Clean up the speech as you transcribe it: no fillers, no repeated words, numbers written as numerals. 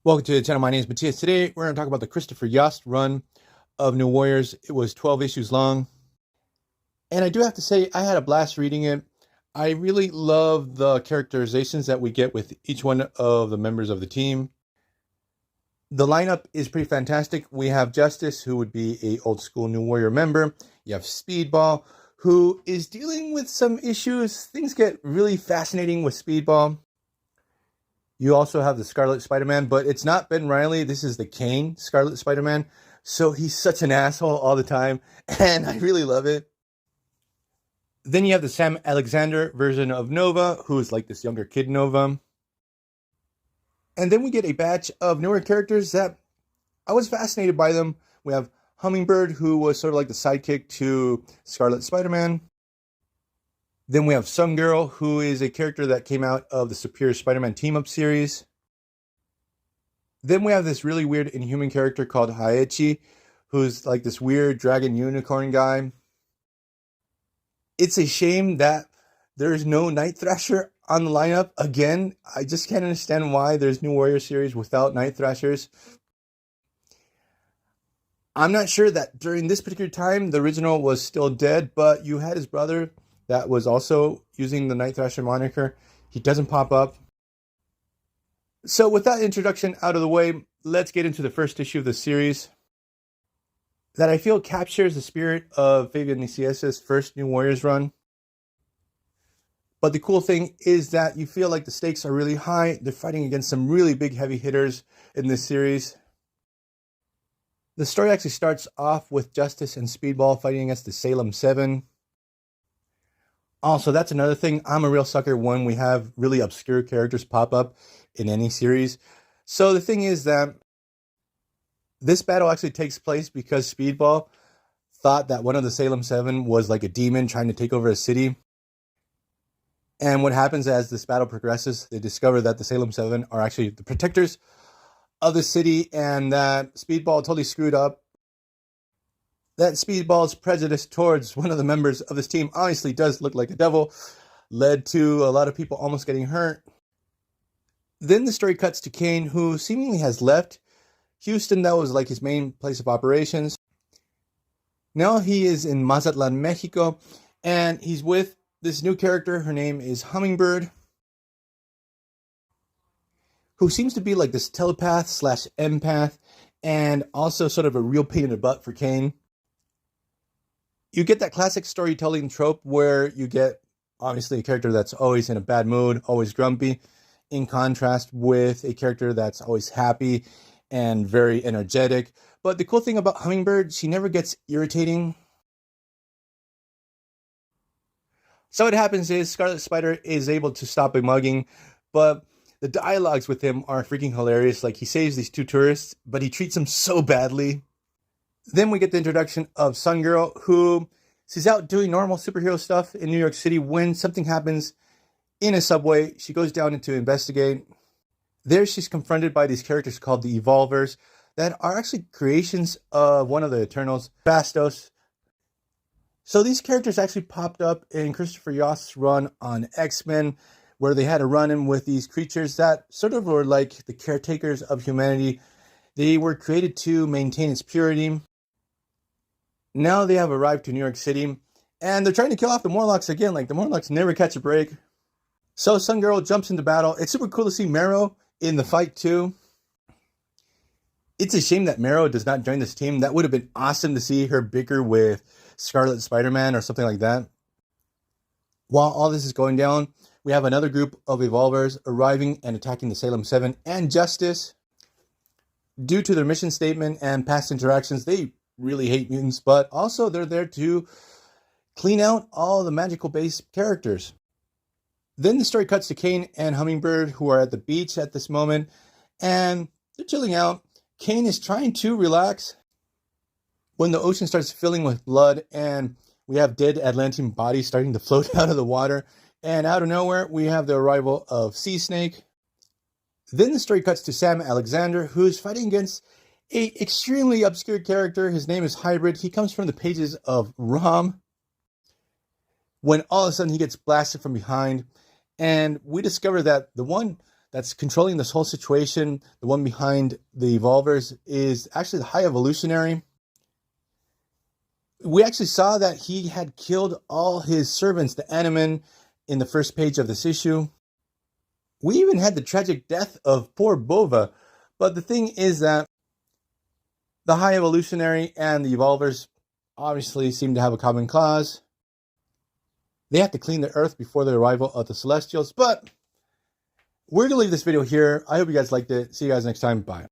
Welcome to the channel. My name is Matthias. Today we're going to talk about the Christopher Yost run of New Warriors. It was 12 issues long. And I do have to say, I had a blast reading it. I really love the characterizations that we get with each one of the members of the team. The lineup is pretty fantastic. We have Justice, who would be a old school New Warrior member. You have Speedball, who is dealing with some issues. Things get really fascinating with Speedball. You also have the Scarlet Spider-Man, but it's not Ben Reilly. This is the Kane Scarlet Spider-Man. So he's such an asshole all the time, and I really love it. Then you have the Sam Alexander version of Nova, who is like this younger kid Nova. And then we get a batch of newer characters that I was fascinated by them. We have Hummingbird, who was sort of like the sidekick to Scarlet Spider-Man. Then we have Sun Girl, who is a character that came out of the Superior Spider-Man Team-Up series. Then we have this really weird Inhuman character called Haechi, who's like this weird dragon unicorn guy. It's a shame that there's no Night Thrasher on the lineup. Again, I just can't understand why there's New Warrior series without Night Thrashers. I'm not sure that during this particular time the original was still dead, but you had his brother that was also using the Night Thrasher moniker. He doesn't pop up. So with that introduction out of the way, let's get into the first issue of the series that I feel captures the spirit of Fabian Niciez's first New Warriors run. But the cool thing is that you feel like the stakes are really high. They're fighting against some really big heavy hitters in this series. The story actually starts off with Justice and Speedball fighting against the Salem 7. Also, that's another thing. I'm a real sucker when we have really obscure characters pop up in any series. So the thing is that this battle actually takes place because Speedball thought that one of the Salem 7 was like a demon trying to take over a city. And what happens as this battle progresses, they discover that the Salem 7 are actually the protectors of the city and that Speedball totally screwed up. That Speedball's prejudice towards one of the members of this team obviously does look like a devil, led to a lot of people almost getting hurt. Then the story cuts to Kane, who seemingly has left Houston. That was like his main place of operations. Now he is in Mazatlan, Mexico, and he's with this new character. Her name is Hummingbird, who seems to be like this telepath slash empath, and also sort of a real pain in the butt for Kane. You get that classic storytelling trope where you get, obviously, a character that's always in a bad mood, always grumpy, in contrast with a character that's always happy and very energetic. But the cool thing about Hummingbird, she never gets irritating. So what happens is Scarlet Spider is able to stop a mugging, but the dialogues with him are freaking hilarious. Like, he saves these two tourists, but he treats them so badly. Then we get the introduction of Sun Girl, who she's out doing normal superhero stuff in New York City when something happens in a subway. She goes down to investigate. There she's confronted by these characters called the Evolvers that are actually creations of one of the Eternals, Bastos. So these characters actually popped up in Christopher Yost's run on X-Men, where they had a run-in with these creatures that sort of were like the caretakers of humanity. They were created to maintain its purity. Now they have arrived to New York City, and they're trying to kill off the Morlocks again. Like, the Morlocks never catch a break. So Sun Girl jumps into battle. It's super cool to see Marrow in the fight too. It's a shame that Marrow does not join this team. That would have been awesome to see her bicker with Scarlet Spider-Man or something like that. While all this is going down, we have another group of Evolvers arriving and attacking the Salem 7 and Justice. Due to their mission statement and past interactions, they really hate mutants, but also they're there to clean out all the magical base characters. Then the story cuts to Kane and Hummingbird, who are at the beach at this moment, and they're chilling out. Kane is trying to relax when the ocean starts filling with blood, and we have dead Atlantean bodies starting to float out of the water. And out of nowhere, we have the arrival of Sea Snake. Then the story cuts to Sam Alexander, who's fighting against an extremely obscure character. His name is Hybrid. He comes from the pages of ROM. When all of a sudden he gets blasted from behind, and we discover that the one that's controlling this whole situation, the one behind the Evolvers, is actually the High Evolutionary. We actually saw that he had killed all his servants, the Animan, in the first page of this issue. We even had the tragic death of poor Bova. But the thing is that the High Evolutionary and the Evolvers obviously seem to have a common cause. They have to clean the Earth before the arrival of the Celestials. But we're going to leave this video here. I hope you guys liked it. See you guys next time. Bye.